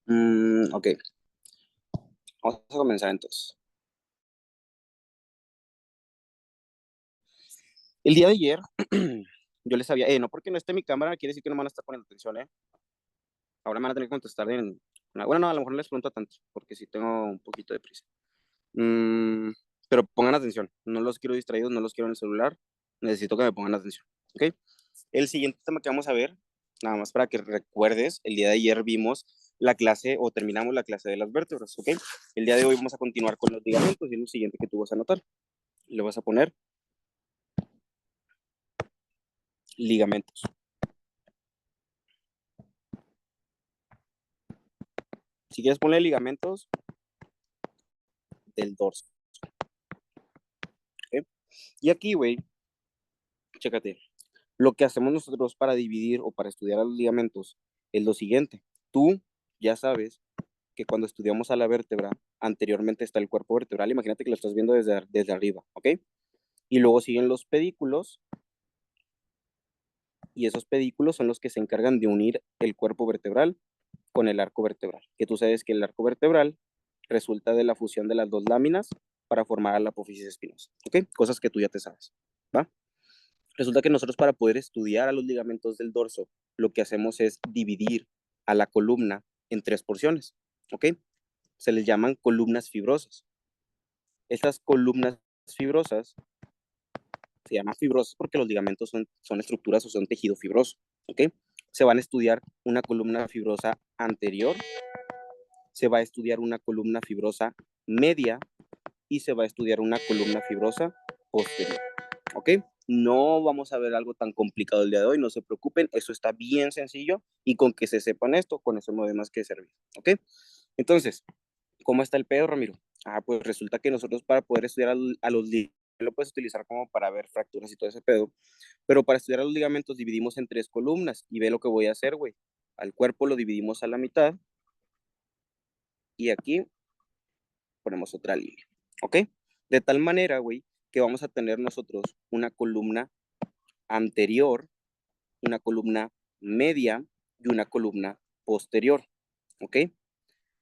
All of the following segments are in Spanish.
Ok, vamos a comenzar entonces. El día de ayer, yo les había, no porque no esté mi cámara, quiere decir que no me van a estar poniendo atención, ¿eh? Ahora me van a tener que contestar bueno, no, a lo mejor no les pregunto tanto, porque sí tengo un poquito de prisa. Mm, pero pongan atención, no los quiero distraídos, no los quiero en el celular, necesito que me pongan atención, ¿ok? El siguiente tema que vamos a ver, nada más para que recuerdes, el día de ayer vimos la clase, o terminamos la clase de las vértebras, ¿ok? El día de hoy vamos a continuar con los ligamentos, y es lo siguiente que tú vas a anotar. Le vas a poner ligamentos. Si quieres poner ligamentos del dorso, ¿ok? Y aquí, güey, chécate, lo que hacemos nosotros para dividir o para estudiar a los ligamentos es lo siguiente. Tú ya sabes que cuando estudiamos a la vértebra, anteriormente está el cuerpo vertebral, imagínate que lo estás viendo desde arriba, ¿ok? Y luego siguen los pedículos, y esos pedículos son los que se encargan de unir el cuerpo vertebral con el arco vertebral, que tú sabes que el arco vertebral resulta de la fusión de las dos láminas para formar la apófisis espinosa, ¿ok? Cosas que tú ya te sabes, ¿va? Resulta que nosotros para poder estudiar a los ligamentos del dorso, lo que hacemos es dividir a la columna en tres porciones, ¿ok? Se les llaman columnas fibrosas. Estas columnas fibrosas se llaman fibrosas porque los ligamentos son estructuras o son tejido fibroso, ¿ok? Se van a estudiar una columna fibrosa anterior, se va a estudiar una columna fibrosa media y se va a estudiar una columna fibrosa posterior, ¿ok? No vamos a ver algo tan complicado el día de hoy, no se preocupen, eso está bien sencillo y con que se sepan esto, con eso no hay más que servir, ¿ok? Entonces, ¿cómo está el pedo, Ramiro? Pues resulta que nosotros para poder estudiar a los ligamentos, lo puedes utilizar como para ver fracturas y todo ese pedo, pero para estudiar a los ligamentos dividimos en tres columnas y ve lo que voy a hacer, güey. Al cuerpo lo dividimos a la mitad y aquí ponemos otra línea, ¿ok? De tal manera, güey, que vamos a tener nosotros una columna anterior, una columna media y una columna posterior, ¿ok?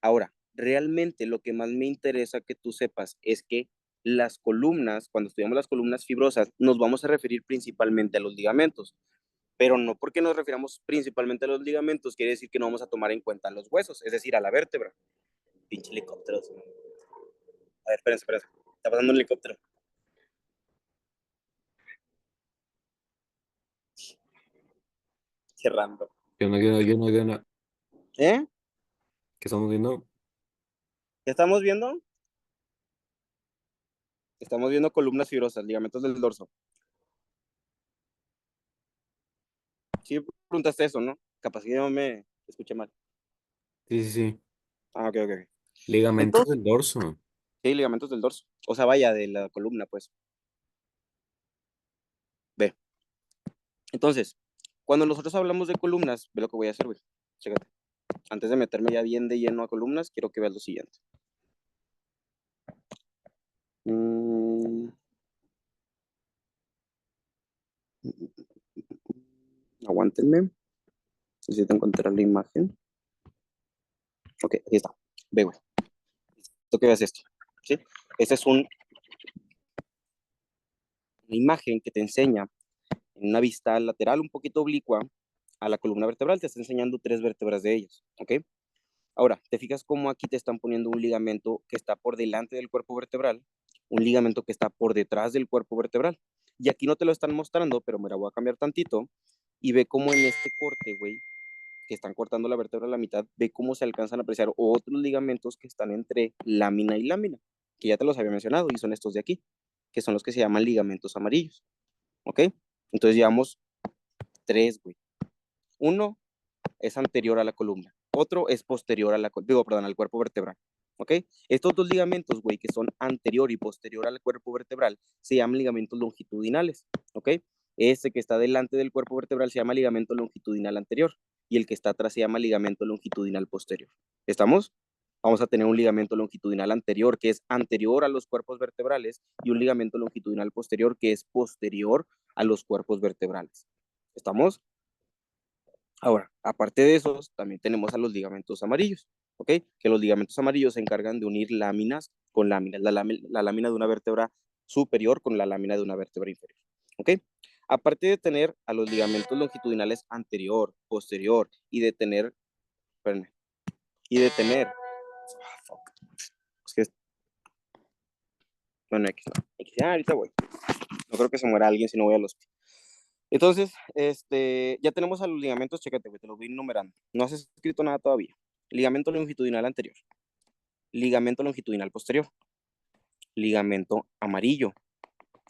Ahora, realmente lo que más me interesa que tú sepas es que las columnas, cuando estudiamos las columnas fibrosas, nos vamos a referir principalmente a los ligamentos, pero no porque nos refiramos principalmente a los ligamentos, quiere decir que no vamos a tomar en cuenta los huesos, es decir, a la vértebra. Pinche helicóptero. A ver, espérense. Está pasando un helicóptero. Cerrando. ¿Qué onda, qué onda, qué onda, qué onda? ¿Eh? ¿Qué estamos viendo? ¿Qué estamos viendo? Estamos viendo columnas fibrosas, ligamentos del dorso. Sí, preguntaste eso, ¿no? Capaz que yo me escuché mal. Sí, sí, sí. Ok, ok. Ligamentos Entonces, del dorso. sí, ligamentos del dorso. O sea, vaya, de la columna, pues. Ve. Entonces, cuando nosotros hablamos de columnas, ve lo que voy a hacer, güey. Chécate. Antes de meterme ya bien de lleno a columnas, quiero que veas lo siguiente. Mm, aguántenme. Necesito encontrar la imagen. Ok, aquí está. Ve, güey. Necesito que veas esto. ¿Sí? Esta es una imagen que te enseña en una vista lateral un poquito oblicua a la columna vertebral. Te está enseñando tres vértebras de ellas. ¿Ok? Ahora, te fijas cómo aquí te están poniendo un ligamento que está por delante del cuerpo vertebral, un ligamento que está por detrás del cuerpo vertebral. Y aquí no te lo están mostrando, pero me la voy a cambiar tantito. Y ve cómo en este corte, güey, que están cortando la vértebra a la mitad, ve cómo se alcanzan a apreciar otros ligamentos que están entre lámina y lámina, que ya te los había mencionado, y son estos de aquí, que son los que se llaman ligamentos amarillos. ¿Ok? Entonces llevamos tres, güey. Uno es anterior a la columna, otro es posterior a al cuerpo vertebral. ¿Ok? Estos dos ligamentos, güey, que son anterior y posterior al cuerpo vertebral, se llaman ligamentos longitudinales. ¿Ok? Este que está delante del cuerpo vertebral se llama ligamento longitudinal anterior y el que está atrás se llama ligamento longitudinal posterior. ¿Estamos? Vamos a tener un ligamento longitudinal anterior que es anterior a los cuerpos vertebrales y un ligamento longitudinal posterior que es posterior a los cuerpos vertebrales. ¿Estamos? Ahora, aparte de esos, también tenemos a los ligamentos amarillos, ¿ok? Que los ligamentos amarillos se encargan de unir láminas con láminas, la lámina de una vértebra superior con la lámina de una vértebra inferior, ¿ok? Aparte de tener a los ligamentos longitudinales anterior, posterior y de tener, espérenme, y de tener, es que, bueno, ahorita voy. No creo que se muera alguien si no voy al hospital. Entonces, ya tenemos a los ligamentos, chécate, güey, te los voy enumerando. No has escrito nada todavía. Ligamento longitudinal anterior, ligamento longitudinal posterior, ligamento amarillo,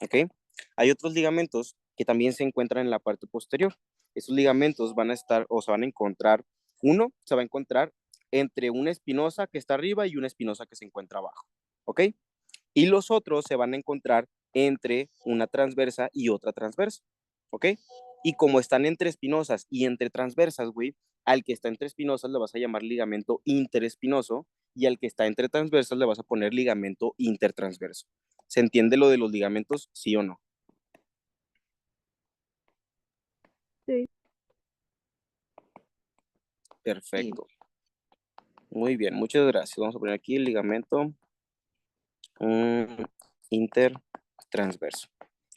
¿ok? Hay otros ligamentos que también se encuentran en la parte posterior. Esos ligamentos van a estar, o se van a encontrar, uno se va a encontrar entre una espinosa que está arriba y una espinosa que se encuentra abajo, ¿ok? Y los otros se van a encontrar entre una transversa y otra transversa, ¿ok? Y como están entre espinosas y entre transversas, güey, al que está entre espinosas le vas a llamar ligamento interespinoso y al que está entre transversas le vas a poner ligamento intertransverso. ¿Se entiende lo de los ligamentos, sí o no? Sí. Perfecto. Muy bien, muchas gracias. Vamos a poner aquí el ligamento intertransverso.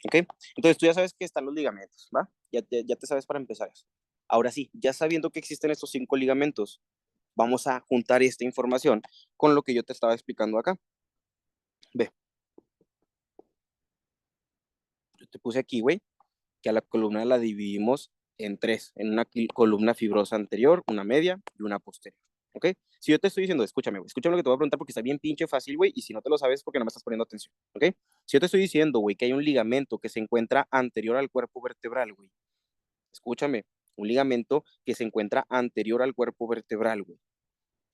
¿Ok? Entonces tú ya sabes que están los ligamentos, ¿va? Ya te sabes para empezar eso. Ahora sí, ya sabiendo que existen estos 5 ligamentos, vamos a juntar esta información con lo que yo te estaba explicando acá. Ve, yo te puse aquí, güey, que a la columna la dividimos en 3, en una columna fibrosa anterior, una media y una posterior. ¿Ok? Si yo te estoy diciendo, escúchame, güey, escúchame lo que te voy a preguntar porque está bien pinche fácil, güey, y si no te lo sabes es porque no me estás poniendo atención, ¿ok? Si yo te estoy diciendo, güey, que hay un ligamento que se encuentra anterior al cuerpo vertebral, güey, escúchame, un ligamento que se encuentra anterior al cuerpo vertebral, güey,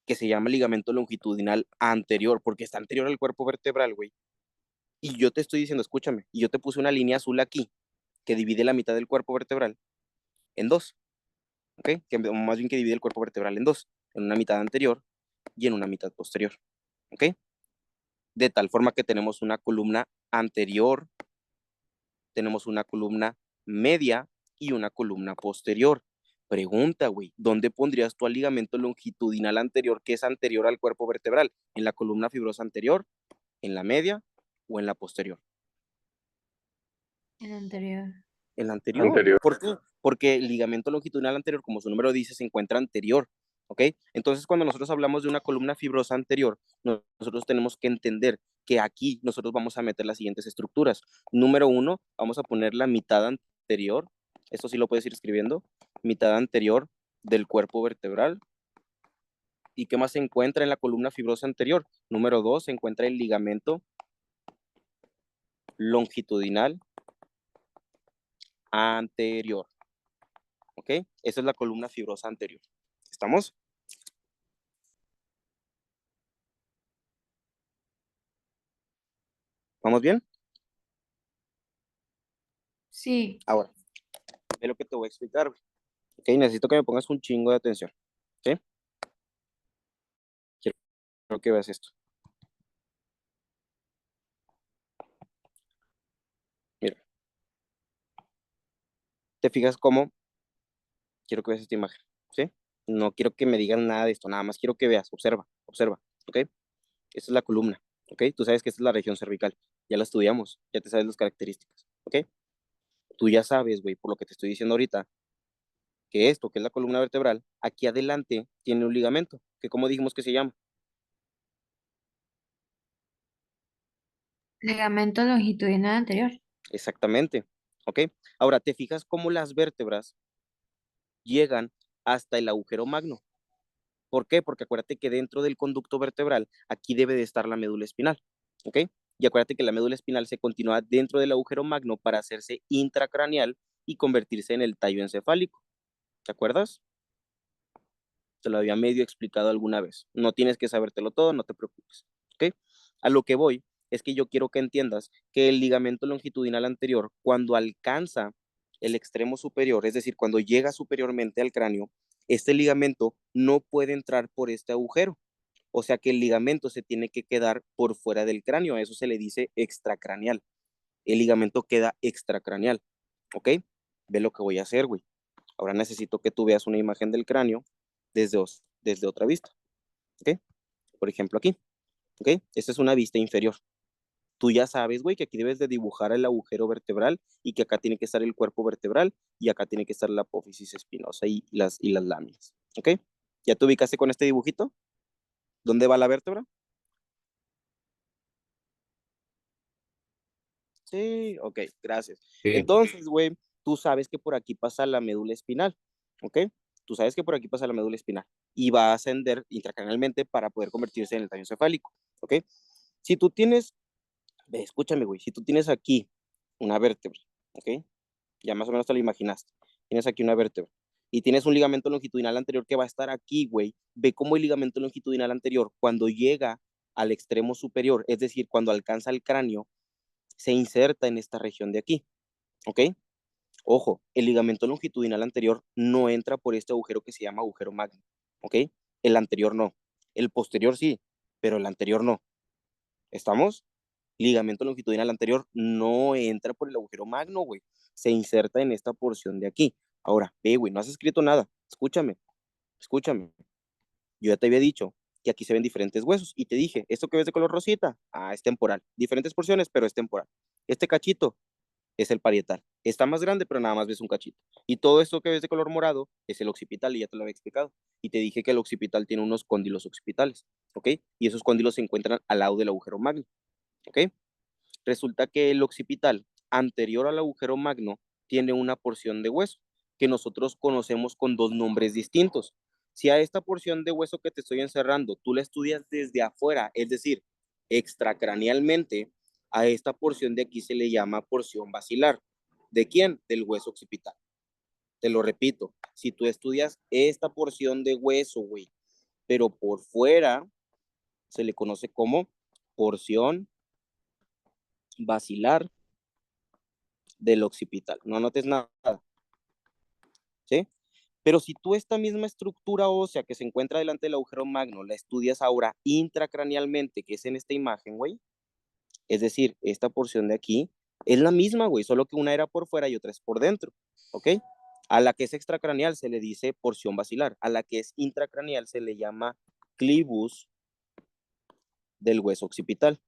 que se llama ligamento longitudinal anterior, porque está anterior al cuerpo vertebral, güey, y yo te estoy diciendo, escúchame, y yo te puse una línea azul aquí, que divide la mitad del cuerpo vertebral en dos, ¿ok? Que más bien que divide el cuerpo vertebral en dos, en una mitad anterior y en una mitad posterior, ¿ok? De tal forma que tenemos una columna anterior, tenemos una columna media y una columna posterior. Pregunta, güey, ¿dónde pondrías tu ligamento longitudinal anterior que es anterior al cuerpo vertebral? ¿En la columna fibrosa anterior, en la media o en la posterior? El anterior. En la anterior. ¿Por qué? Porque el ligamento longitudinal anterior, como su nombre dice, se encuentra anterior, ¿ok? Entonces, cuando nosotros hablamos de una columna fibrosa anterior, nosotros tenemos que entender que aquí nosotros vamos a meter las siguientes estructuras. Número 1, vamos a poner la mitad anterior, esto sí lo puedes ir escribiendo, mitad anterior del cuerpo vertebral. ¿Y qué más se encuentra en la columna fibrosa anterior? Número 2, se encuentra el ligamento longitudinal anterior. ¿Ok? Esa es la columna fibrosa anterior. ¿Estamos? ¿Vamos bien? Sí. Ahora, ve lo que te voy a explicar. ¿Ok? Necesito que me pongas un chingo de atención. ¿Ok? Quiero que veas esto. Mira, ¿te fijas cómo? Quiero que veas esta imagen. ¿Sí? No quiero que me digas nada de esto, nada más quiero que veas. Observa, observa. ¿Ok? Esta es la columna. ¿Ok? Tú sabes que esta es la región cervical. Ya la estudiamos. Ya te sabes las características. ¿Ok? Tú ya sabes, güey, por lo que te estoy diciendo ahorita, que esto, que es la columna vertebral, aquí adelante tiene un ligamento, que como dijimos que se llama. Ligamento longitudinal anterior. Exactamente. ¿Ok? Ahora, ¿te fijas cómo las vértebras llegan hasta el agujero magno? ¿Por qué? Porque acuérdate que dentro del conducto vertebral, aquí debe de estar la médula espinal. ¿Ok? Y acuérdate que la médula espinal se continúa dentro del agujero magno para hacerse intracraneal y convertirse en el tallo encefálico. ¿Te acuerdas? Te lo había medio explicado alguna vez. No tienes que sabértelo todo, no te preocupes. ¿Ok? A lo que voy es que yo quiero que entiendas que el ligamento longitudinal anterior, cuando alcanza el extremo superior, es decir, cuando llega superiormente al cráneo, este ligamento no puede entrar por este agujero. O sea que el ligamento se tiene que quedar por fuera del cráneo. A eso se le dice extracraneal. El ligamento queda extracraneal. ¿Ok? Ve lo que voy a hacer, güey. Ahora necesito que tú veas una imagen del cráneo desde otra vista. ¿ok? Por ejemplo, aquí, ¿ok? Esta es una vista inferior. Tú ya sabes, güey, que aquí debes de dibujar el agujero vertebral y que acá tiene que estar el cuerpo vertebral y acá tiene que estar la apófisis espinosa y las láminas, ¿ok? ¿Ya te ubicaste con este dibujito? ¿Dónde va la vértebra? Sí, ok, gracias. Sí. Entonces, güey, tú sabes que por aquí pasa la médula espinal, ¿ok? Tú sabes que por aquí pasa la médula espinal y va a ascender intracranialmente para poder convertirse en el tallo encefálico, ¿ok? Si tú tienes, ve, escúchame, güey, si tú tienes aquí una vértebra, ¿ok? Ya más o menos te lo imaginaste. Tienes aquí una vértebra y tienes un ligamento longitudinal anterior que va a estar aquí, güey. Ve cómo el ligamento longitudinal anterior, cuando llega al extremo superior, es decir, cuando alcanza el cráneo, se inserta en esta región de aquí, ¿ok? Ojo, el ligamento longitudinal anterior no entra por este agujero que se llama agujero magno, ¿ok? El anterior no. El posterior sí, pero el anterior no. ¿Estamos? Ligamento longitudinal anterior no entra por el agujero magno, güey. Se inserta en esta porción de aquí. Ahora, ve, güey, no has escrito nada. Escúchame, escúchame. Yo ya te había dicho que aquí se ven diferentes huesos y te dije, esto que ves de color rosita, es temporal. Diferentes porciones, pero es temporal. Este cachito es el parietal. Está más grande, pero nada más ves un cachito. Y todo esto que ves de color morado es el occipital, y ya te lo había explicado. Y te dije que el occipital tiene unos cóndilos occipitales, ¿ok? Y esos cóndilos se encuentran al lado del agujero magno, ¿ok? Resulta que el occipital anterior al agujero magno tiene una porción de hueso que nosotros conocemos con dos nombres distintos. Si a esta porción de hueso que te estoy encerrando tú la estudias desde afuera, es decir, extracranealmente, a esta porción de aquí se le llama porción basilar. ¿De quién? Del hueso occipital. Te lo repito, si tú estudias esta porción de hueso, güey, pero por fuera se le conoce como porción basilar del occipital. No notes nada, ¿sí? Pero si tú esta misma estructura ósea que se encuentra delante del agujero magno la estudias ahora intracranealmente, que es en esta imagen, güey, es decir, esta porción de aquí, es la misma, güey, solo que una era por fuera y otra es por dentro, ¿ok? A la que es extracraneal se le dice porción basilar, a la que es intracraneal se le llama clivus del hueso occipital.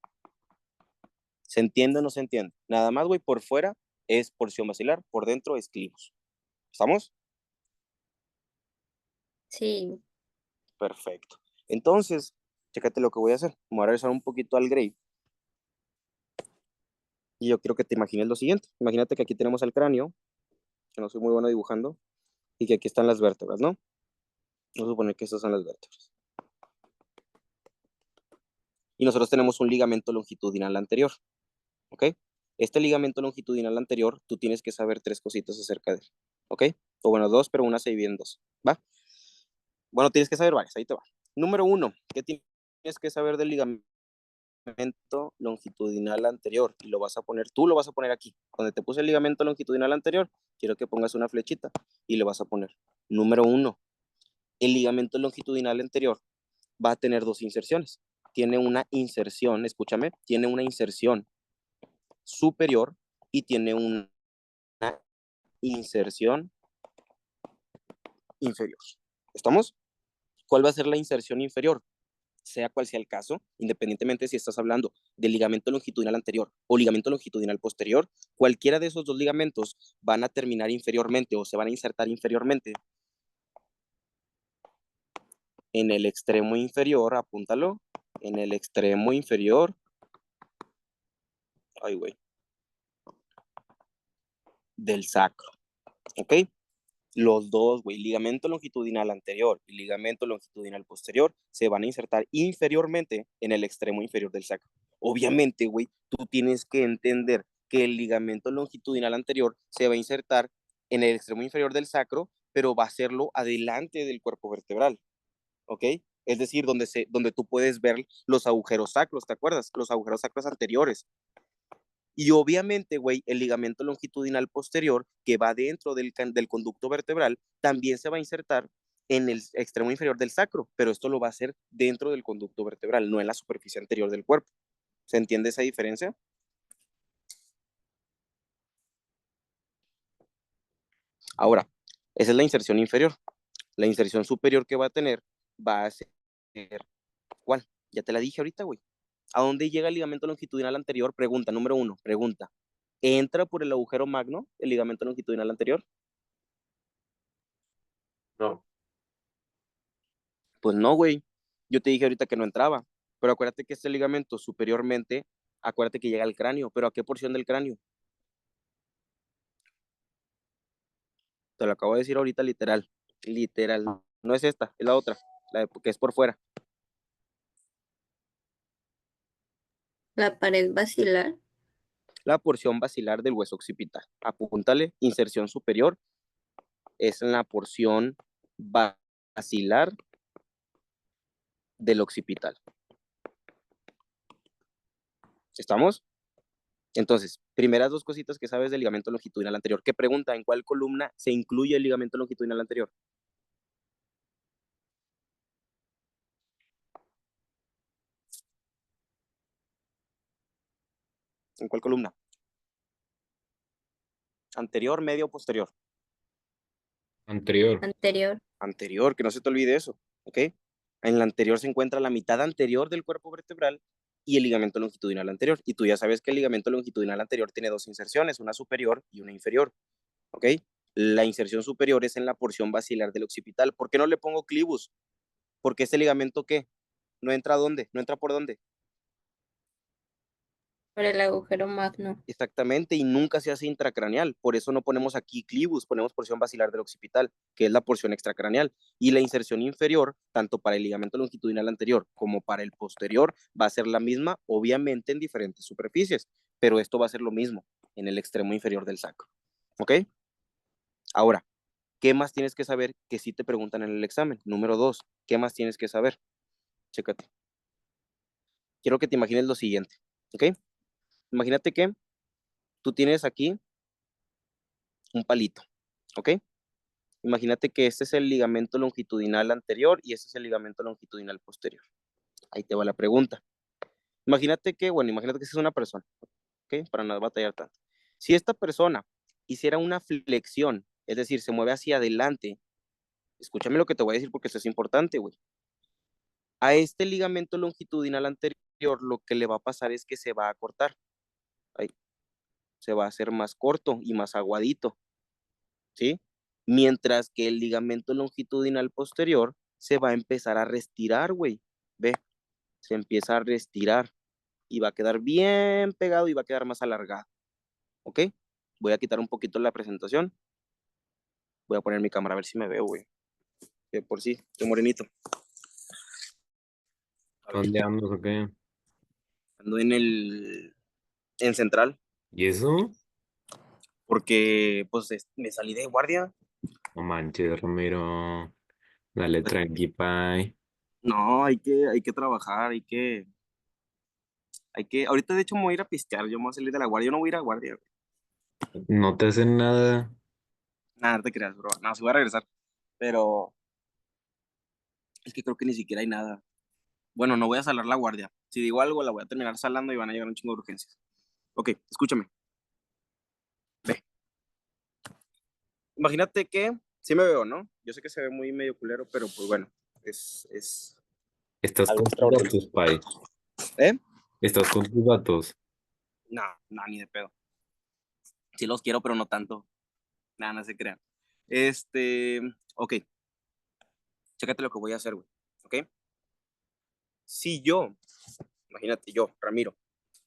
¿Se entiende o no se entiende? Nada más, güey, por fuera es porción basilar, por dentro es clivus. ¿Estamos? Sí. Perfecto. Entonces, chécate lo que voy a hacer. Me voy a regresar un poquito al grave. Y yo quiero que te imagines lo siguiente. Imagínate que aquí tenemos el cráneo, que no soy muy bueno dibujando, y que aquí están las vértebras, ¿no? Vamos a suponer que estas son las vértebras. Y nosotros tenemos un ligamento longitudinal anterior, ¿ok? Este ligamento longitudinal anterior, tú tienes que saber tres cositas acerca de él, ¿ok? O bueno, dos, pero una se divide en dos, ¿va? Bueno, tienes que saber varias, ahí te va. Número uno, ¿qué tienes que saber del ligamento longitudinal anterior? Y lo vas a poner, tú lo vas a poner aquí. Donde te puse el ligamento longitudinal anterior, quiero que pongas una flechita y le vas a poner. Número uno, el ligamento longitudinal anterior va a tener dos inserciones. Tiene una inserción, escúchame, tiene una inserción superior y tiene una inserción inferior. ¿Estamos? ¿Cuál va a ser la inserción inferior? Sea cual sea el caso, independientemente si estás hablando del ligamento longitudinal anterior o ligamento longitudinal posterior, cualquiera de esos dos ligamentos van a terminar inferiormente o se van a insertar inferiormente en el extremo inferior, apúntalo, en el extremo inferior, ay güey, del sacro, ¿ok? Los dos, güey, ligamento longitudinal anterior y ligamento longitudinal posterior se van a insertar inferiormente en el extremo inferior del sacro. Obviamente, güey, tú tienes que entender que el ligamento longitudinal anterior se va a insertar en el extremo inferior del sacro, pero va a hacerlo adelante del cuerpo vertebral, ¿ok? Es decir, donde tú puedes ver los agujeros sacros, ¿te acuerdas? Los agujeros sacros anteriores. Y obviamente, güey, el ligamento longitudinal posterior que va dentro del conducto vertebral también se va a insertar en el extremo inferior del sacro, pero esto lo va a hacer dentro del conducto vertebral, no en la superficie anterior del cuerpo. ¿Se entiende esa diferencia? Ahora, esa es la inserción inferior. La inserción superior que va a tener va a ser ¿Cuál? Ya te la dije ahorita, güey. ¿A dónde llega el ligamento longitudinal anterior? Pregunta, número 1, pregunta. ¿Entra por el agujero magno el ligamento longitudinal anterior? No. Pues no, güey. Yo te dije ahorita que no entraba. Pero acuérdate que este ligamento superiormente, acuérdate que llega al cráneo. ¿Pero a qué porción del cráneo? Te lo acabo de decir ahorita literal. Literal. No es esta, es la otra. Que es por fuera. La pared basilar. La porción basilar del hueso occipital. Apúntale, inserción superior. Es en la porción basilar del occipital. ¿Estamos? Entonces, primeras dos cositas que sabes del ligamento longitudinal anterior. ¿Qué pregunta? ¿En cuál columna se incluye el ligamento longitudinal anterior? ¿En cuál columna? ¿Anterior, medio o posterior? Anterior. Anterior. Anterior, que no se te olvide eso, ¿ok? En la anterior se encuentra la mitad anterior del cuerpo vertebral y el ligamento longitudinal anterior. Y tú ya sabes que el ligamento longitudinal anterior tiene dos inserciones, una superior y una inferior, ¿ok? La inserción superior es en la porción basilar del occipital. ¿Por qué no le pongo clivus? Porque este ligamento, ¿qué? ¿No entra a dónde? ¿No entra por dónde? Por el agujero magno. Exactamente, y nunca se hace intracraneal. Por eso no ponemos aquí clivus, ponemos porción basilar del occipital, que es la porción extracraneal. Y la inserción inferior, tanto para el ligamento longitudinal anterior como para el posterior, va a ser la misma, obviamente en diferentes superficies, pero esto va a ser lo mismo en el extremo inferior del sacro. ¿Ok? Ahora, ¿qué más tienes que saber que sí te preguntan en el examen? Número 2, ¿qué más tienes que saber? Chécate. Quiero que te imagines lo siguiente, ¿ok? Imagínate que tú tienes aquí un palito, ¿ok? Imagínate que este es el ligamento longitudinal anterior y este es el ligamento longitudinal posterior. Ahí te va la pregunta. Imagínate que esta es una persona, ¿ok? Para no batallar tanto. Si esta persona hiciera una flexión, es decir, se mueve hacia adelante, escúchame lo que te voy a decir porque esto es importante, güey. A este ligamento longitudinal anterior lo que le va a pasar es que se va a cortar. Ahí, se va a hacer más corto y más aguadito, ¿sí? Mientras que el ligamento longitudinal posterior se va a empezar a restirar, güey. Ve, se empieza a restirar y va a quedar bien pegado y va a quedar más alargado. ¿Ok? Voy a quitar un poquito la presentación. Voy a poner mi cámara a ver si me veo, güey. Que por sí, estoy morenito. ¿Dónde andas o qué? Ando en central, ¿Y eso? porque pues me salí de guardia. No manches, Ramiro. Dale tranqui, pai. No, hay que trabajar, ahorita de hecho me voy a ir a pistear, yo me voy a salir de la guardia, yo no voy a ir a guardia, güey. No te hacen nada. Nada, no te creas, bro. No, sí voy a regresar, pero es que creo que ni siquiera hay nada. Bueno, no voy a salar la guardia. Si digo algo, la voy a terminar salando y van a llegar un chingo de urgencias. Ok, escúchame. Ve. Imagínate que, sí me veo, ¿no? Yo sé que se ve muy medio culero, pero pues bueno, es Estás algo con tus extraordinario. datos, pai. ¿Eh? Estás con tus datos. No, no, ni de pedo. Sí los quiero, pero no tanto. Nada, no se crean. Ok, chécate lo que voy a hacer, güey. ¿Ok? Si yo, imagínate yo, Ramiro,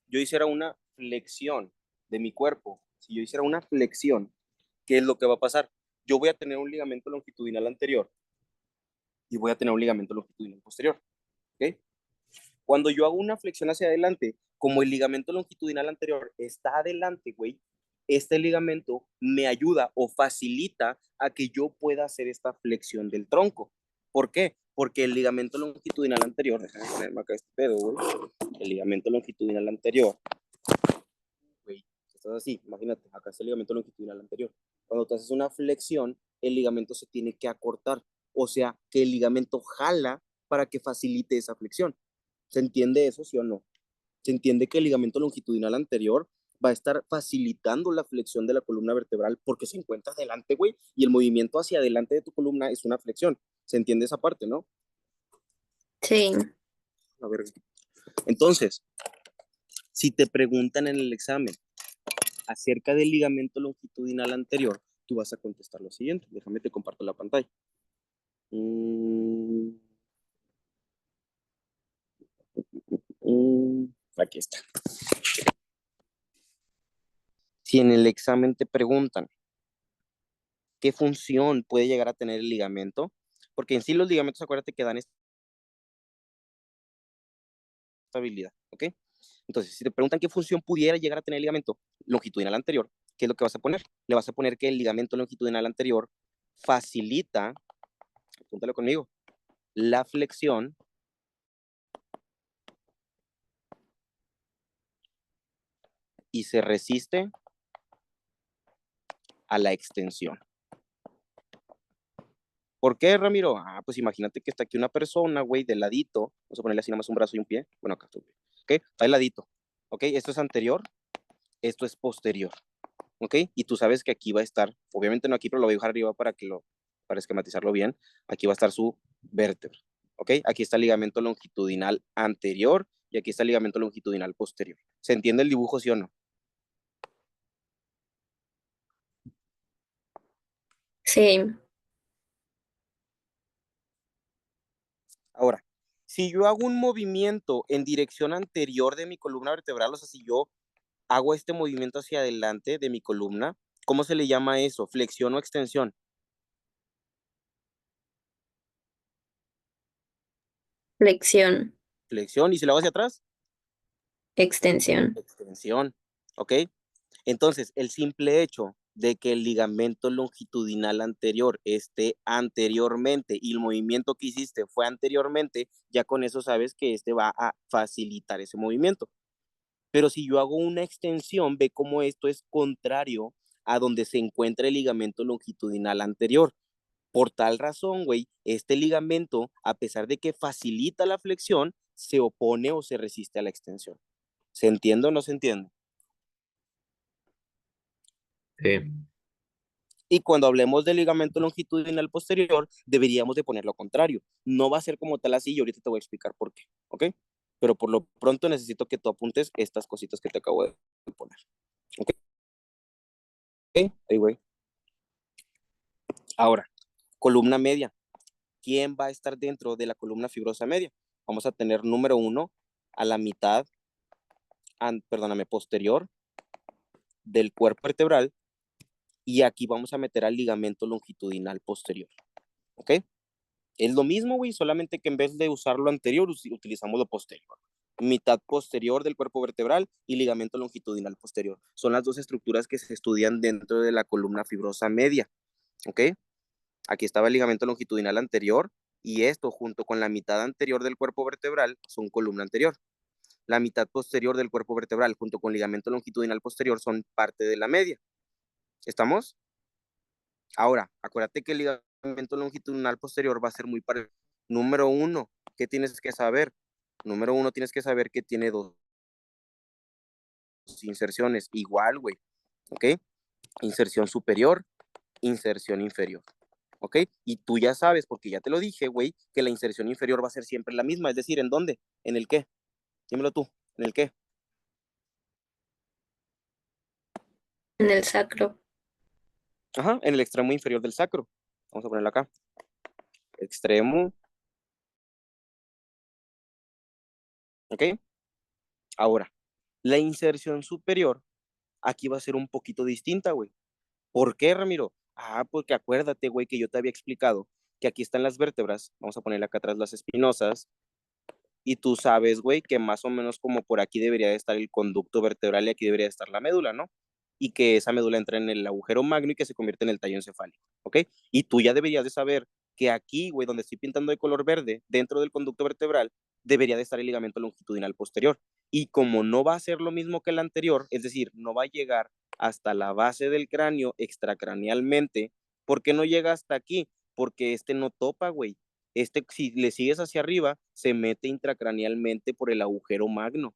yo hiciera una flexión de mi cuerpo, si yo hiciera una flexión, ¿qué es lo que va a pasar? Yo voy a tener un ligamento longitudinal anterior y voy a tener un ligamento longitudinal posterior, ¿ok? Cuando yo hago una flexión hacia adelante, como el ligamento longitudinal anterior está adelante, güey, este ligamento me ayuda o facilita a que yo pueda hacer esta flexión del tronco. ¿Por qué? Porque el ligamento longitudinal anterior, déjame ponerme acá este pedo, güey, el ligamento longitudinal anterior, güey, estás así, imagínate, acá está el ligamento longitudinal anterior. Cuando tú haces una flexión, el ligamento se tiene que acortar, o sea, que el ligamento jala para que facilite esa flexión. ¿Se entiende eso, sí o no? Se entiende que el ligamento longitudinal anterior va a estar facilitando la flexión de la columna vertebral porque se encuentra adelante, güey, y el movimiento hacia adelante de tu columna es una flexión. ¿Se entiende esa parte, no? Sí. A ver. Entonces, si te preguntan en el examen acerca del ligamento longitudinal anterior, tú vas a contestar lo siguiente. Déjame te comparto la pantalla. Aquí está. Si en el examen te preguntan qué función puede llegar a tener el ligamento, porque en sí los ligamentos, acuérdate que dan estabilidad, ¿ok? Entonces, si te preguntan qué función pudiera llegar a tener el ligamento longitudinal anterior, ¿qué es lo que vas a poner? Le vas a poner que el ligamento longitudinal anterior facilita, apúntalo conmigo, la flexión y se resiste a la extensión. ¿Por qué, Ramiro? Pues imagínate que está aquí una persona, güey, de ladito. Vamos a ponerle así nomás un brazo y un pie. Bueno, acá está un pie. ¿Ok? Está de ladito. ¿Ok? Esto es anterior, esto es posterior. ¿Ok? Y tú sabes que aquí va a estar, obviamente no aquí, pero lo voy a dejar arriba para esquematizarlo bien. Aquí va a estar su vértebra. ¿Ok? Aquí está el ligamento longitudinal anterior y aquí está el ligamento longitudinal posterior. ¿Se entiende el dibujo, sí o no? Sí, Ahora, si yo hago un movimiento en dirección anterior de mi columna vertebral, o sea, si yo hago este movimiento hacia adelante de mi columna, ¿cómo se le llama eso? ¿Flexión o extensión? flexión, Flexión. ¿Y si lo hago hacia atrás? extensión, Extensión. ¿Ok? Entonces, el simple hecho de que el ligamento longitudinal anterior esté anteriormente y el movimiento que hiciste fue anteriormente, ya con eso sabes que este va a facilitar ese movimiento. Pero si yo hago una extensión, ve cómo esto es contrario a donde se encuentra el ligamento longitudinal anterior. Por tal razón, güey, este ligamento, a pesar de que facilita la flexión, se opone o se resiste a la extensión. ¿Se entiende o no se entiende? Sí. Y cuando hablemos del ligamento longitudinal posterior, deberíamos de poner lo contrario. No va a ser como tal así y ahorita te voy a explicar por qué, ¿ok? Pero por lo pronto necesito que tú apuntes estas cositas que te acabo de poner, ¿ok? Ahí, güey. Ahora, columna media. ¿Quién va a estar dentro de la columna fibrosa media? Vamos a tener número 1 a la mitad, posterior del cuerpo vertebral y aquí vamos a meter al ligamento longitudinal posterior, ¿ok? Es lo mismo, güey, solamente que en vez de usar lo anterior, utilizamos lo posterior. Mitad posterior del cuerpo vertebral y ligamento longitudinal posterior. Son las dos estructuras que se estudian dentro de la columna fibrosa media, ¿ok? Aquí estaba el ligamento longitudinal anterior y esto junto con la mitad anterior del cuerpo vertebral son columna anterior. La mitad posterior del cuerpo vertebral junto con ligamento longitudinal posterior son parte de la media. ¿Estamos? Ahora, acuérdate que el ligamento longitudinal posterior va a ser muy parecido. Número 1, ¿qué tienes que saber? Número 1, tienes que saber que tiene dos inserciones. Igual, güey. ¿Ok? Inserción superior, inserción inferior. ¿Ok? Y tú ya sabes, porque ya te lo dije, güey, que la inserción inferior va a ser siempre la misma. Es decir, ¿en dónde? ¿En el qué? Dímelo tú. ¿En el qué? en el sacro, Ajá, en el extremo inferior del sacro. Vamos a ponerlo acá. Extremo. ¿Ok? Ahora, la inserción superior aquí va a ser un poquito distinta, güey. ¿Por qué, Ramiro? Porque acuérdate, güey, que yo te había explicado que aquí están las vértebras. Vamos a ponerle acá atrás las espinosas. Y tú sabes, güey, que más o menos como por aquí debería de estar el conducto vertebral y aquí debería de estar la médula, ¿no? Y que esa médula entra en el agujero magno y que se convierte en el tallo encefálico, ¿ok? Y tú ya deberías de saber que aquí, güey, donde estoy pintando de color verde, dentro del conducto vertebral, debería de estar el ligamento longitudinal posterior. Y como no va a ser lo mismo que el anterior, es decir, no va a llegar hasta la base del cráneo extracranealmente, ¿por qué no llega hasta aquí? Porque este no topa, güey. Si le sigues hacia arriba, se mete intracranealmente por el agujero magno,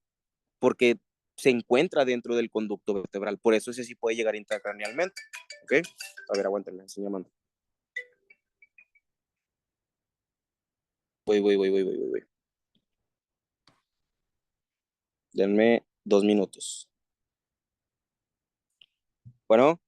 porque se encuentra dentro del conducto vertebral. Por eso ese sí puede llegar intracranealmente. ¿Ok? A ver, aguántenme, estoy llamando. Voy. Denme 2 minutos. Bueno,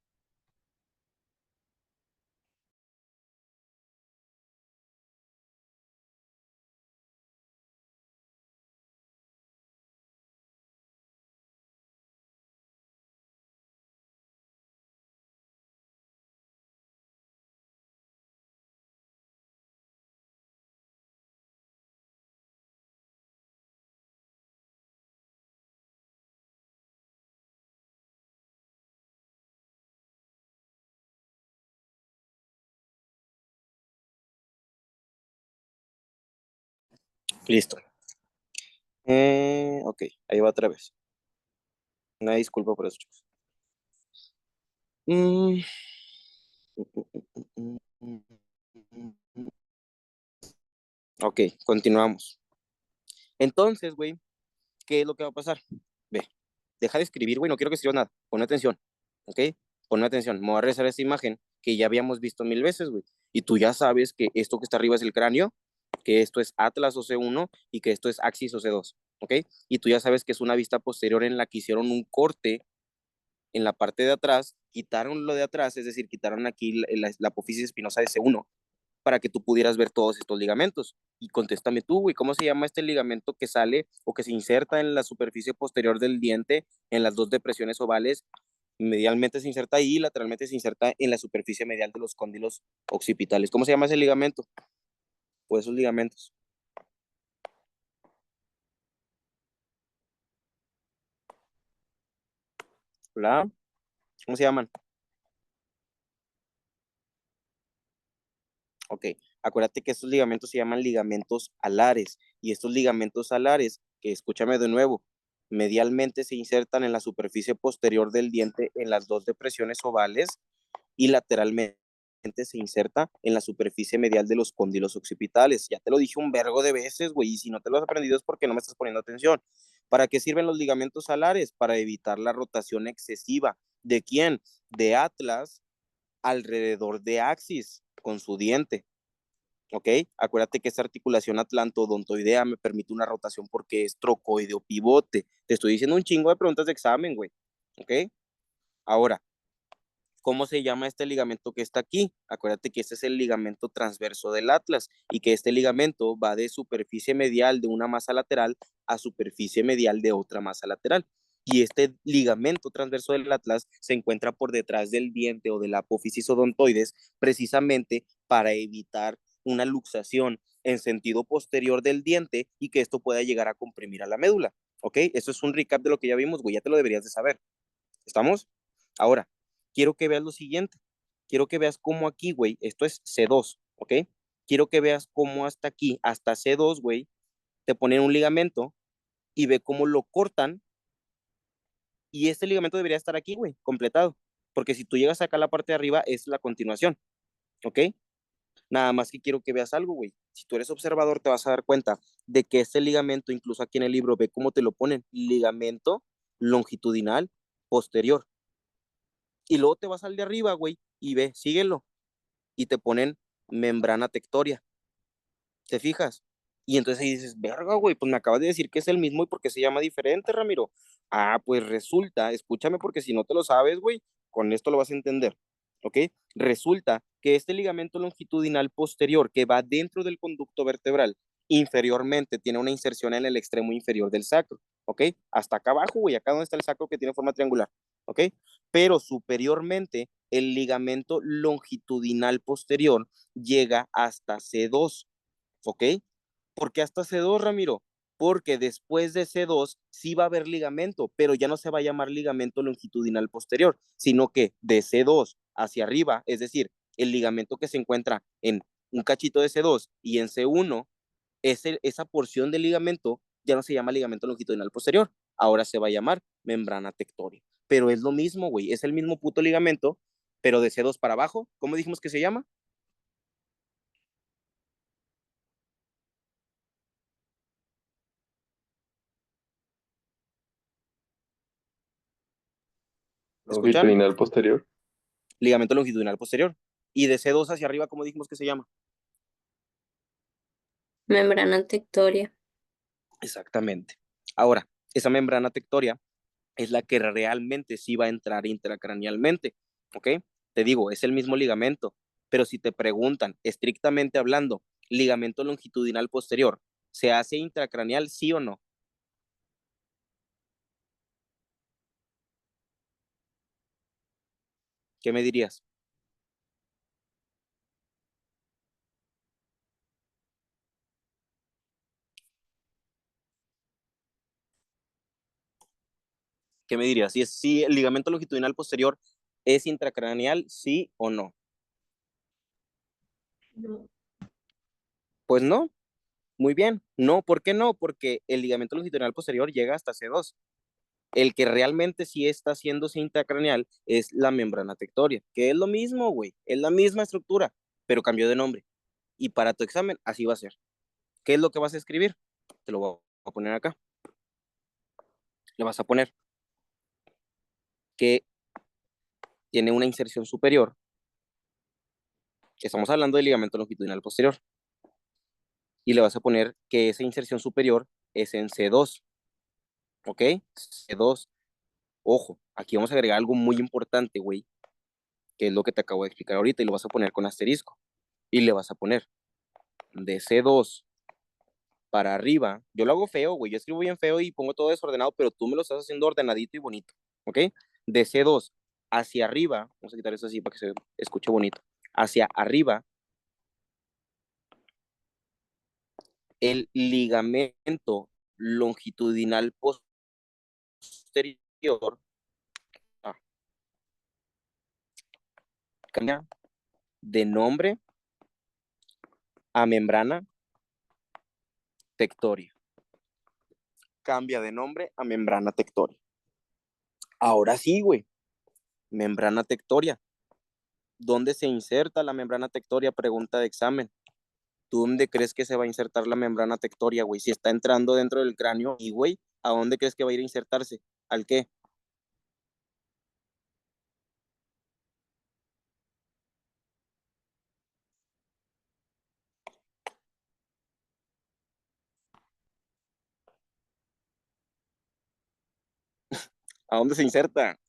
listo. Ok, ahí va otra vez. Una disculpa por eso, chicos. Mm. Ok, continuamos. Entonces, güey, ¿qué es lo que va a pasar? Ve, deja de escribir, güey, no quiero que escribas nada. Pon atención, ¿ok? Pon atención. Me voy a regresar a esta imagen que ya habíamos visto 1000 veces, güey. Y tú ya sabes que esto que está arriba es el cráneo, que esto es Atlas o C1 y que esto es Axis o C2, ¿ok? Y tú ya sabes que es una vista posterior en la que hicieron un corte en la parte de atrás, quitaron lo de atrás, es decir, quitaron aquí la apófisis espinosa de C1 para que tú pudieras ver todos estos ligamentos. Y contéstame tú, güey, ¿cómo se llama este ligamento que sale o que se inserta en la superficie posterior del diente en las dos depresiones ovales? Medialmente se inserta ahí, lateralmente se inserta en la superficie medial de los cóndilos occipitales. ¿Cómo se llama ese ligamento? Pues esos ligamentos. ¿Hola? ¿Cómo se llaman? Ok, acuérdate que estos ligamentos se llaman ligamentos alares y estos ligamentos alares, que escúchame de nuevo, medialmente se insertan en la superficie posterior del diente en las dos depresiones ovales y lateralmente se inserta en la superficie medial de los cóndilos occipitales. Ya te lo dije un vergo de veces, güey, y si no te lo has aprendido es porque no me estás poniendo atención. ¿Para qué sirven los ligamentos alares? Para evitar la rotación excesiva. ¿De quién? De Atlas alrededor de Axis con su diente. ¿Ok? Acuérdate que esta articulación atlantodontoidea me permite una rotación porque es trocoideo pivote. Te estoy diciendo un chingo de preguntas de examen, güey. ¿Ok? Ahora, ¿cómo se llama este ligamento que está aquí? Acuérdate que este es el ligamento transverso del atlas y que este ligamento va de superficie medial de una masa lateral a superficie medial de otra masa lateral. Y este ligamento transverso del atlas se encuentra por detrás del diente o de la apófisis odontoides precisamente para evitar una luxación en sentido posterior del diente y que esto pueda llegar a comprimir a la médula. ¿Ok? Eso es un recap de lo que ya vimos, güey, ya te lo deberías de saber. ¿Estamos? Ahora, quiero que veas lo siguiente. Quiero que veas cómo aquí, güey, esto es C2, ¿ok? Quiero que veas cómo hasta aquí, hasta C2, güey, te ponen un ligamento y ve cómo lo cortan y este ligamento debería estar aquí, güey, completado. Porque si tú llegas acá a la parte de arriba, es la continuación, ¿ok? Nada más que quiero que veas algo, güey. Si tú eres observador, te vas a dar cuenta de que este ligamento, incluso aquí en el libro, ve cómo te lo ponen, ligamento longitudinal posterior. Y luego te vas al de arriba, güey, y ve, síguelo. Y te ponen membrana tectoria. ¿Te fijas? Y entonces ahí dices, verga, güey, pues me acabas de decir que es el mismo y por qué se llama diferente, Ramiro. Ah, pues resulta, escúchame porque si no te lo sabes, güey, con esto lo vas a entender. ¿Ok? Resulta que este ligamento longitudinal posterior que va dentro del conducto vertebral, inferiormente tiene una inserción en el extremo inferior del sacro. ¿Ok? Hasta acá abajo, güey, acá donde está el sacro que tiene forma triangular. ¿Ok? Pero superiormente, el ligamento longitudinal posterior llega hasta C2. ¿Ok? ¿Por qué hasta C2, Ramiro? Porque después de C2 sí va a haber ligamento, pero ya no se va a llamar ligamento longitudinal posterior, sino que de C2 hacia arriba, es decir, el ligamento que se encuentra en un cachito de C2 y en C1, esa porción del ligamento ya no se llama ligamento longitudinal posterior, ahora se va a llamar membrana tectoria. Pero es lo mismo, güey, es el mismo puto ligamento, pero de C2 para abajo, ¿cómo dijimos que se llama? ¿Escuchan? Longitudinal posterior. Ligamento longitudinal posterior. Y de C2 hacia arriba, ¿cómo dijimos que se llama? Membrana tectoria. Exactamente. Ahora, esa membrana tectoria es la que realmente sí va a entrar intracranealmente, ¿ok? Te digo, es el mismo ligamento, pero si te preguntan, estrictamente hablando, ligamento longitudinal posterior, ¿se hace intracraneal, sí o no? ¿Qué me dirías? ¿Qué me dirías? Si el ligamento longitudinal posterior es intracraneal, sí o no. No. Pues no, muy bien. No, ¿por qué no? Porque el ligamento longitudinal posterior llega hasta C2. El que realmente sí está haciéndose intracraneal es la membrana tectoria, que es lo mismo, güey, es la misma estructura, pero cambió de nombre. Y para tu examen, así va a ser. ¿Qué es lo que vas a escribir? Te lo voy a poner acá. Le vas a poner que tiene una inserción superior. Estamos hablando del ligamento longitudinal posterior. Y le vas a poner que esa inserción superior es en C2. ¿Ok? C2. Ojo, aquí vamos a agregar algo muy importante, güey, que es lo que te acabo de explicar ahorita y lo vas a poner con asterisco. Y le vas a poner de C2 para arriba. Yo lo hago feo, güey. Yo escribo bien feo y pongo todo desordenado, pero tú me lo estás haciendo ordenadito y bonito. ¿Ok? De C2 hacia arriba, vamos a quitar eso así para que se escuche bonito. Hacia arriba, el ligamento longitudinal posterior cambia de nombre a membrana tectoria. Cambia de nombre a membrana tectoria. Ahora sí, güey. Membrana tectoria. ¿Dónde se inserta la membrana tectoria? Pregunta de examen. ¿Tú dónde crees que se va a insertar la membrana tectoria, güey? Si está entrando dentro del cráneo, y güey, ¿a dónde crees que va a ir a insertarse? ¿Al qué? ¿A dónde se inserta?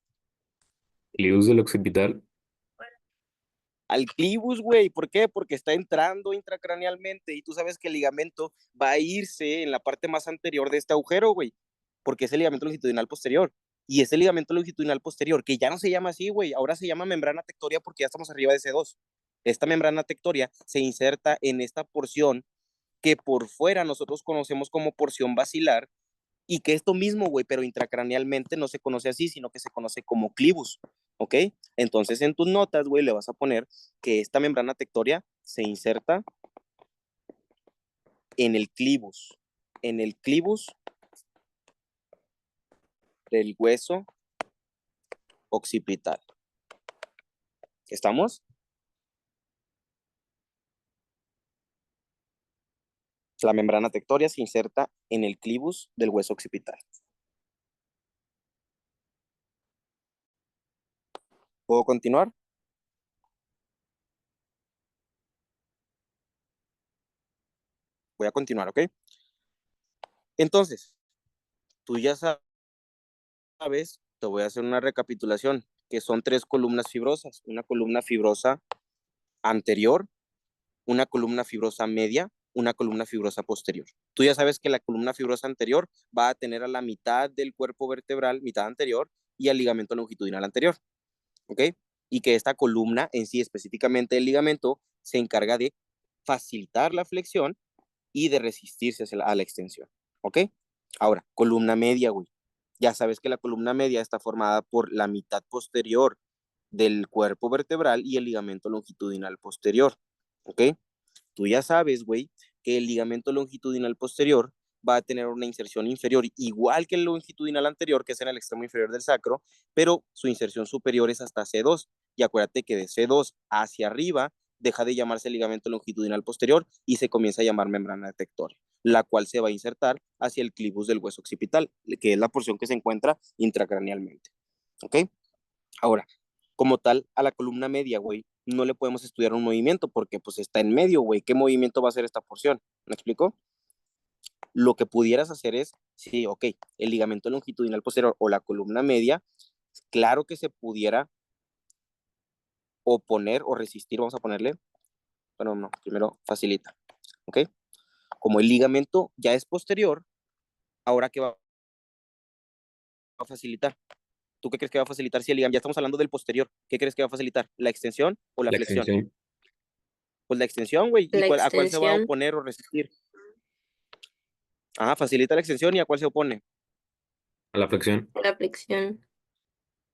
Clivus del occipital. Al clivus, güey. ¿Por qué? Porque está entrando intracranealmente y tú sabes que el ligamento va a irse en la parte más anterior de este agujero, güey, porque es el ligamento longitudinal posterior. Y ese ligamento longitudinal posterior, que ya no se llama así, güey, ahora se llama membrana tectoria porque ya estamos arriba de C2. Esta membrana tectoria se inserta en esta porción que por fuera nosotros conocemos como porción basilar y que esto mismo, güey, pero intracranealmente no se conoce así, sino que se conoce como clivus, ¿ok? Entonces en tus notas, güey, le vas a poner que esta membrana tectoria se inserta en el clivus del hueso occipital. ¿Estamos? La membrana tectoria se inserta en el clivus del hueso occipital. ¿Puedo continuar? Voy a continuar, ¿ok? Entonces, tú ya sabes, te voy a hacer una recapitulación, que son 3 columnas fibrosas. Una columna fibrosa anterior, una columna fibrosa media, una columna fibrosa posterior. Tú ya sabes que la columna fibrosa anterior va a tener a la mitad del cuerpo vertebral, mitad anterior, y al ligamento longitudinal anterior, ¿ok? Y que esta columna en sí, específicamente el ligamento, se encarga de facilitar la flexión y de resistirse a la extensión, ¿ok? Ahora, columna media, güey. Ya sabes que la columna media está formada por la mitad posterior del cuerpo vertebral y el ligamento longitudinal posterior, ¿ok? Tú ya sabes, güey, que el ligamento longitudinal posterior va a tener una inserción inferior igual que el longitudinal anterior, que es en el extremo inferior del sacro, pero su inserción superior es hasta C2. Y acuérdate que de C2 hacia arriba deja de llamarse ligamento longitudinal posterior y se comienza a llamar membrana detectoria, la cual se va a insertar hacia el clivus del hueso occipital, que es la porción que se encuentra intracranealmente. ¿Ok? Ahora, como tal, a la columna media, güey, no le podemos estudiar un movimiento porque pues está en medio, güey. ¿Qué movimiento va a hacer esta porción? ¿Me explico? lo que pudieras hacer es, sí, ok, el ligamento longitudinal posterior o la columna media, claro que se pudiera oponer o resistir, vamos a ponerle, bueno, no, primero facilita, ok. Como el ligamento ya es posterior, ahora ¿qué va a facilitar? ¿Tú qué crees que va a facilitar si el ligamento, ya estamos hablando del posterior, ¿qué crees que va a facilitar? ¿La extensión o la La flexión? extensión. Pues la extensión, güey. ¿Y La a cuál se va a extensión, oponer o resistir? Ajá, facilita la extensión, ¿y a cuál se opone? A la flexión. la flexión.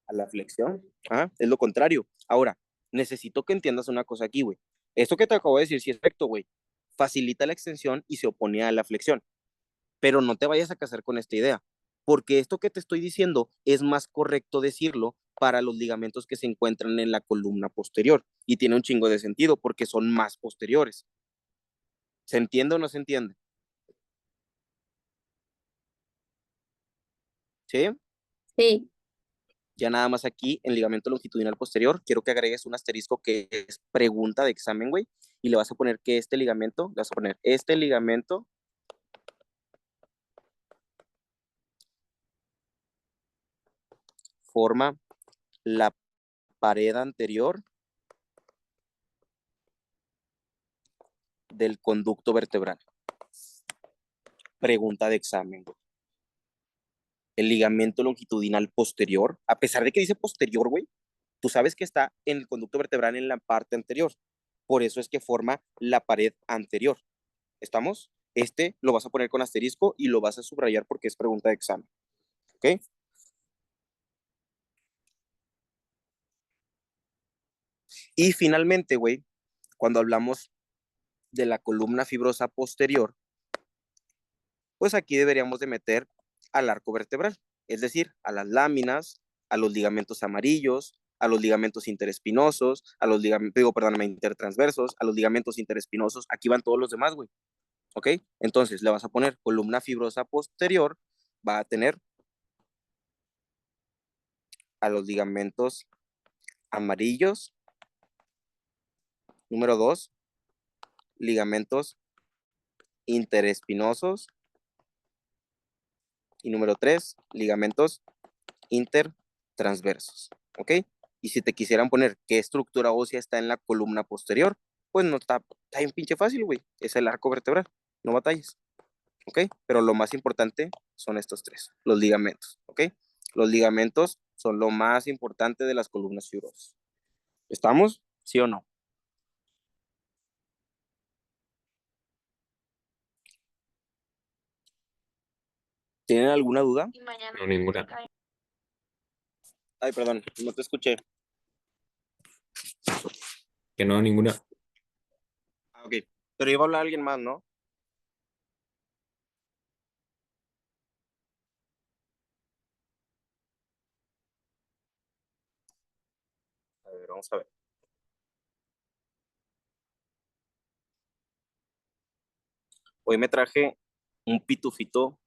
A la flexión. Ajá, es lo contrario. Ahora, necesito que entiendas una cosa aquí, güey. Esto que te acabo de decir sí es correcto, güey. Facilita la extensión y se opone a la flexión. Pero no te vayas a casar con esta idea, porque esto que te estoy diciendo es más correcto decirlo para los ligamentos que se encuentran en la columna posterior. Y tiene un chingo de sentido porque son más posteriores. ¿Se entiende o no se entiende? ¿Sí? Sí, Ya nada más aquí en ligamento longitudinal posterior, quiero que agregues un asterisco que es pregunta de examen, güey, y le vas a poner que este ligamento, le vas a poner este ligamento forma la pared anterior del conducto vertebral. Pregunta de examen, güey. El ligamento longitudinal posterior, a pesar de que dice posterior, güey, tú sabes que está en el conducto vertebral en la parte anterior. Por eso es que forma la pared anterior. ¿Estamos? Este lo vas a poner con asterisco y lo vas a subrayar porque es pregunta de examen. ¿Ok? Y finalmente, güey, cuando hablamos de la columna fibrosa posterior, pues aquí deberíamos de meter al arco vertebral, es decir, a las láminas, a los ligamentos amarillos, a los ligamentos interespinosos, a los ligamentos, perdóname, intertransversos, a los ligamentos interespinosos, aquí van todos los demás, güey, ¿ok? Entonces le vas a poner columna fibrosa posterior, va a tener a los ligamentos amarillos, número 2, ligamentos interespinosos, y número 3, ligamentos intertransversos, ¿ok? Y si te quisieran poner qué estructura ósea está en la columna posterior, pues no está bien pinche fácil, güey. Es el arco vertebral, no batalles, ¿ok? Pero lo más importante son estos tres, los ligamentos, ¿ok? Los ligamentos son lo más importante de las columnas fibrosas. ¿Estamos? ¿Sí o no? ¿Tienen alguna duda? No, ninguna. Ay, perdón, no te escuché. Que no, ninguna. Ah, ok. Pero iba a hablar alguien más, ¿no? A ver, vamos a ver. Hoy me traje un pitufito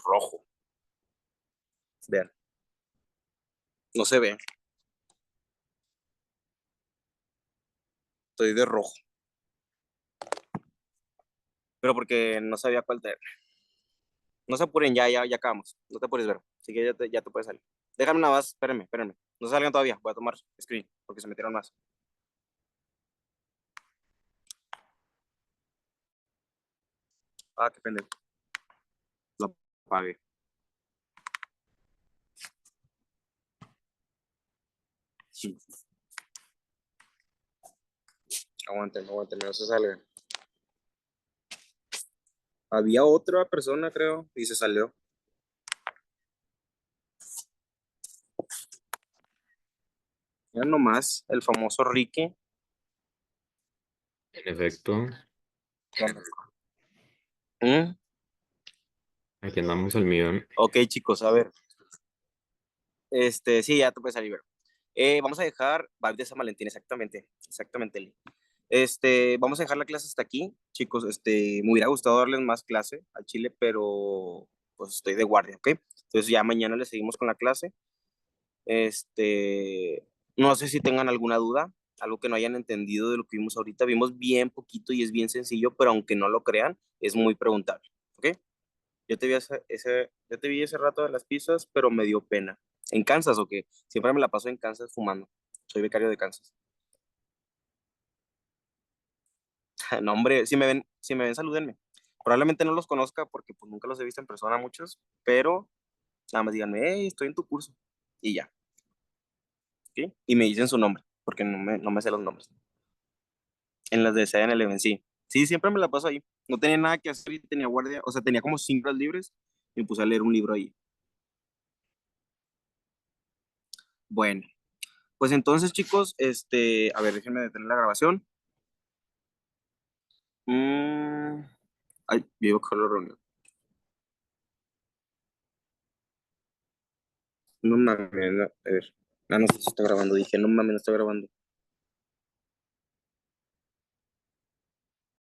rojo. Vean, no se ve. Estoy de rojo. Pero porque no sabía cuál traer. No se apuren, ya acabamos. No te puedes ver. Así que ya te puedes salir. Déjame una más, espérenme. No salgan todavía. Voy a tomar screen porque se metieron más. Ah, qué pendejo. Lo apagué. Sí. Aguanten, no se salgan. Había otra persona, creo, y se salió. Ya nomás, el famoso Ricky. En efecto, ¿Mm? aquí andamos al millón. Ok, chicos, a ver. Sí, ya te puedes salir, vamos a dejar Vibe de San Valentín, exactamente, Lee. Vamos a dejar la clase hasta aquí, chicos. Me hubiera gustado darles más clase al Chile, pero pues estoy de guardia, ¿ok? Entonces ya mañana le seguimos con la clase. No sé si tengan alguna duda, algo que no hayan entendido de lo que vimos ahorita. Vimos bien poquito y es bien sencillo, pero aunque no lo crean, es muy preguntable, ¿ok? Yo te vi yo te vi ese rato de las pizzas, pero me dio pena. ¿En Kansas o qué? Siempre me la paso en Kansas fumando. Soy becario de Kansas. No, hombre, si me ven, salúdenme. Probablemente no los conozca porque pues nunca los he visto en persona muchos, pero nada más díganme, hey, estoy en tu curso. Y ya, ¿ok? Y me dicen su nombre, porque no me sé los nombres. En las de 7-Eleven, sí. Sí, siempre me la paso ahí. No tenía nada que hacer y tenía guardia, o sea, tenía como 5 horas libres y me puse a leer un libro ahí. Bueno, pues entonces, chicos, a ver, déjenme detener la grabación. Mm, ay, yo iba a coger la reunión. No mames, a ver. No sé si está grabando. Dije, no mames, no está grabando.